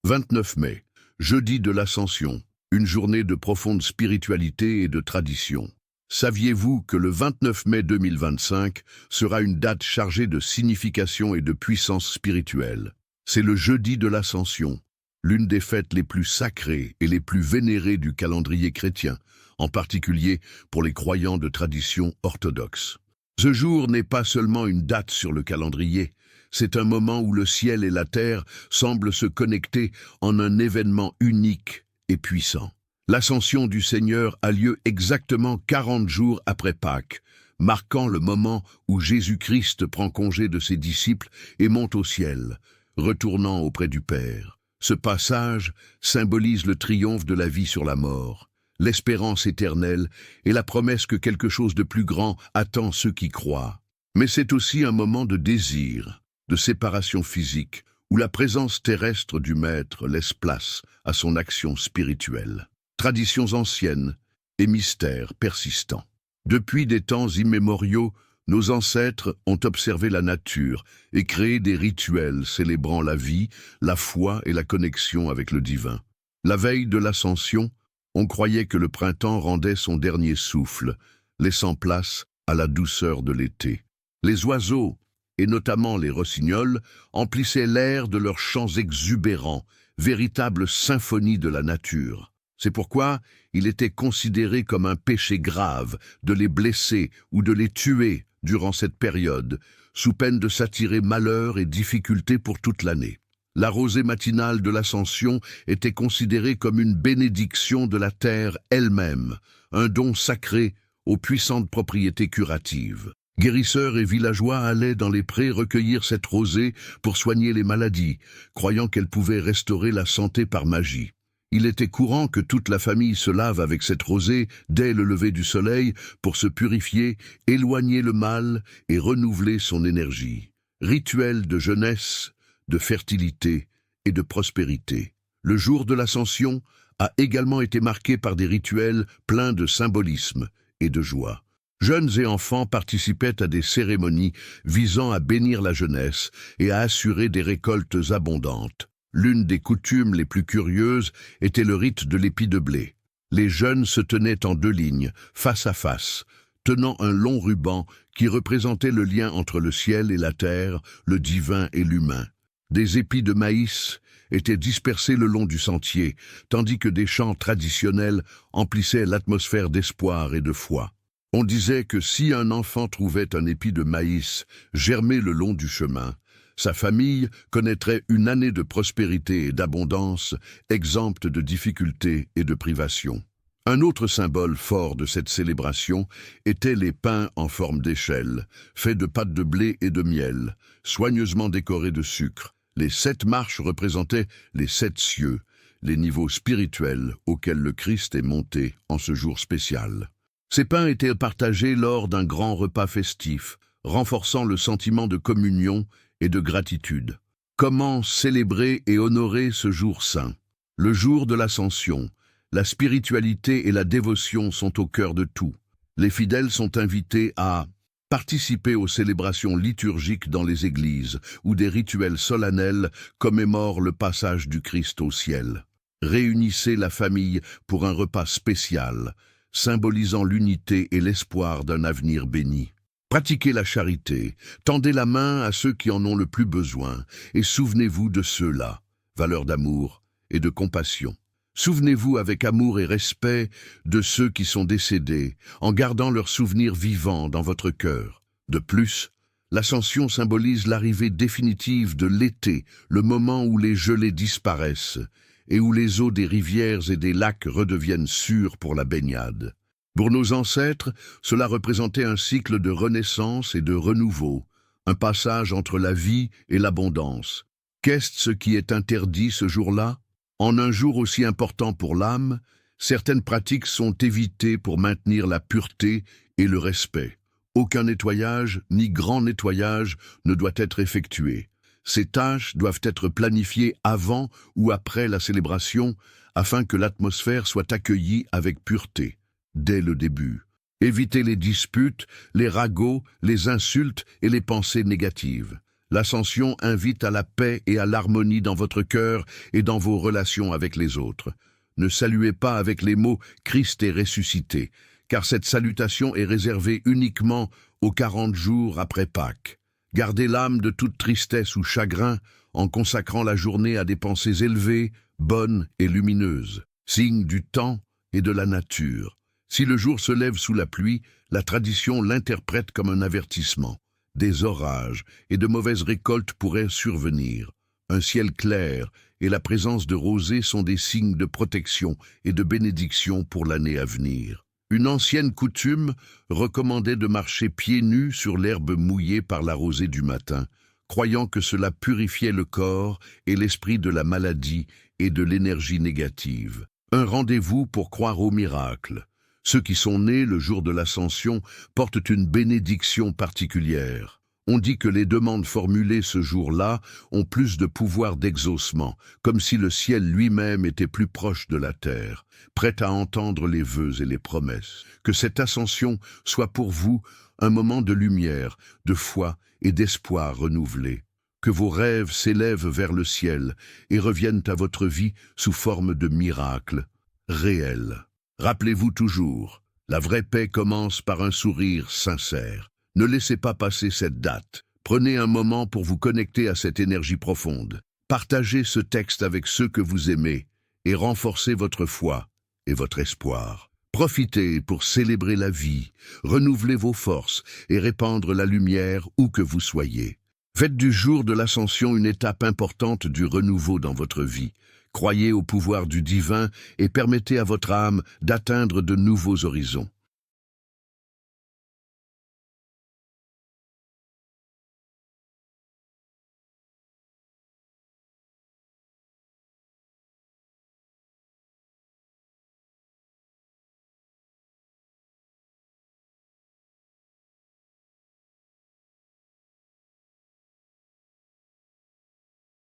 29 mai, jeudi de l'Ascension, une journée de profonde spiritualité et de tradition. Saviez-vous que le 29 mai 2025 sera une date chargée de signification et de puissance spirituelle? C'est le jeudi de l'Ascension, l'une des fêtes les plus sacrées et les plus vénérées du calendrier chrétien, en particulier pour les croyants de tradition orthodoxe. Ce jour n'est pas seulement une date sur le calendrier, c'est un moment où le ciel et la terre semblent se connecter en un événement unique et puissant. L'ascension du Seigneur a lieu exactement 40 jours après Pâques, marquant le moment où Jésus-Christ prend congé de ses disciples et monte au ciel, retournant auprès du Père. Ce passage symbolise le triomphe de la vie sur la mort, l'espérance éternelle et la promesse que quelque chose de plus grand attend ceux qui croient. Mais c'est aussi un moment de désir, de séparation physique, où la présence terrestre du Maître laisse place à son action spirituelle. Traditions anciennes et mystères persistants. Depuis des temps immémoriaux, nos ancêtres ont observé la nature et créé des rituels célébrant la vie, la foi et la connexion avec le divin. La veille de l'Ascension, on croyait que le printemps rendait son dernier souffle, laissant place à la douceur de l'été. Les oiseaux, et notamment les rossignols, emplissaient l'air de leurs chants exubérants, véritable symphonie de la nature. C'est pourquoi il était considéré comme un péché grave de les blesser ou de les tuer durant cette période, sous peine de s'attirer malheur et difficultés pour toute l'année. La rosée matinale de l'Ascension était considérée comme une bénédiction de la terre elle-même, un don sacré aux puissantes propriétés curatives. Guérisseurs et villageois allaient dans les prés recueillir cette rosée pour soigner les maladies, croyant qu'elle pouvait restaurer la santé par magie. Il était courant que toute la famille se lave avec cette rosée dès le lever du soleil pour se purifier, éloigner le mal et renouveler son énergie. Rituel de jeunesse, de fertilité et de prospérité. Le jour de l'Ascension a également été marqué par des rituels pleins de symbolisme et de joie. Jeunes et enfants participaient à des cérémonies visant à bénir la jeunesse et à assurer des récoltes abondantes. L'une des coutumes les plus curieuses était le rite de l'épi de blé. Les jeunes se tenaient en deux lignes, face à face, tenant un long ruban qui représentait le lien entre le ciel et la terre, le divin et l'humain. Des épis de maïs étaient dispersés le long du sentier, tandis que des chants traditionnels emplissaient l'atmosphère d'espoir et de foi. On disait que si un enfant trouvait un épi de maïs germé le long du chemin, sa famille connaîtrait une année de prospérité et d'abondance, exempte de difficultés et de privations. Un autre symbole fort de cette célébration étaient les pains en forme d'échelle, faits de pâte de blé et de miel, soigneusement décorés de sucre. Les 7 marches représentaient les 7 cieux, les niveaux spirituels auxquels le Christ est monté en ce jour spécial. Ces pains étaient partagés lors d'un grand repas festif, renforçant le sentiment de communion et de gratitude. Comment célébrer et honorer ce jour saint? Le jour de l'Ascension, la spiritualité et la dévotion sont au cœur de tout. Les fidèles sont invités à participer aux célébrations liturgiques dans les églises, où des rituels solennels commémorent le passage du Christ au ciel. Réunissez la famille pour un repas spécial, symbolisant l'unité et l'espoir d'un avenir béni. Pratiquez la charité, tendez la main à ceux qui en ont le plus besoin, et souvenez-vous de ceux-là, valeur d'amour et de compassion. Souvenez-vous avec amour et respect de ceux qui sont décédés, en gardant leurs souvenirs vivants dans votre cœur. De plus, l'Ascension symbolise l'arrivée définitive de l'été, le moment où les gelées disparaissent, et où les eaux des rivières et des lacs redeviennent sûres pour la baignade. Pour nos ancêtres, cela représentait un cycle de renaissance et de renouveau, un passage entre la vie et l'abondance. Qu'est-ce qui est interdit ce jour-là? En un jour aussi important pour l'âme, certaines pratiques sont évitées pour maintenir la pureté et le respect. Aucun nettoyage, ni grand nettoyage, ne doit être effectué. Ces tâches doivent être planifiées avant ou après la célébration, afin que l'atmosphère soit accueillie avec pureté, dès le début. Évitez les disputes, les ragots, les insultes et les pensées négatives. L'ascension invite à la paix et à l'harmonie dans votre cœur et dans vos relations avec les autres. Ne saluez pas avec les mots « Christ est ressuscité », car cette salutation est réservée uniquement aux 40 jours après Pâques. Gardez l'âme de toute tristesse ou chagrin en consacrant la journée à des pensées élevées, bonnes et lumineuses, signe du temps et de la nature. Si le jour se lève sous la pluie, la tradition l'interprète comme un avertissement. Des orages et de mauvaises récoltes pourraient survenir. Un ciel clair et la présence de rosée sont des signes de protection et de bénédiction pour l'année à venir. Une ancienne coutume recommandait de marcher pieds nus sur l'herbe mouillée par la rosée du matin, croyant que cela purifiait le corps et l'esprit de la maladie et de l'énergie négative. Un rendez-vous pour croire au miracle. Ceux qui sont nés le jour de l'Ascension portent une bénédiction particulière. On dit que les demandes formulées ce jour-là ont plus de pouvoir d'exaucement, comme si le ciel lui-même était plus proche de la terre, prêt à entendre les vœux et les promesses. Que cette ascension soit pour vous un moment de lumière, de foi et d'espoir renouvelé. Que vos rêves s'élèvent vers le ciel et reviennent à votre vie sous forme de miracles réels. Rappelez-vous toujours, la vraie paix commence par un sourire sincère. Ne laissez pas passer cette date. Prenez un moment pour vous connecter à cette énergie profonde. Partagez ce texte avec ceux que vous aimez et renforcez votre foi et votre espoir. Profitez pour célébrer la vie, renouveler vos forces et répandre la lumière où que vous soyez. Faites du jour de l'Ascension une étape importante du renouveau dans votre vie. Croyez au pouvoir du divin et permettez à votre âme d'atteindre de nouveaux horizons.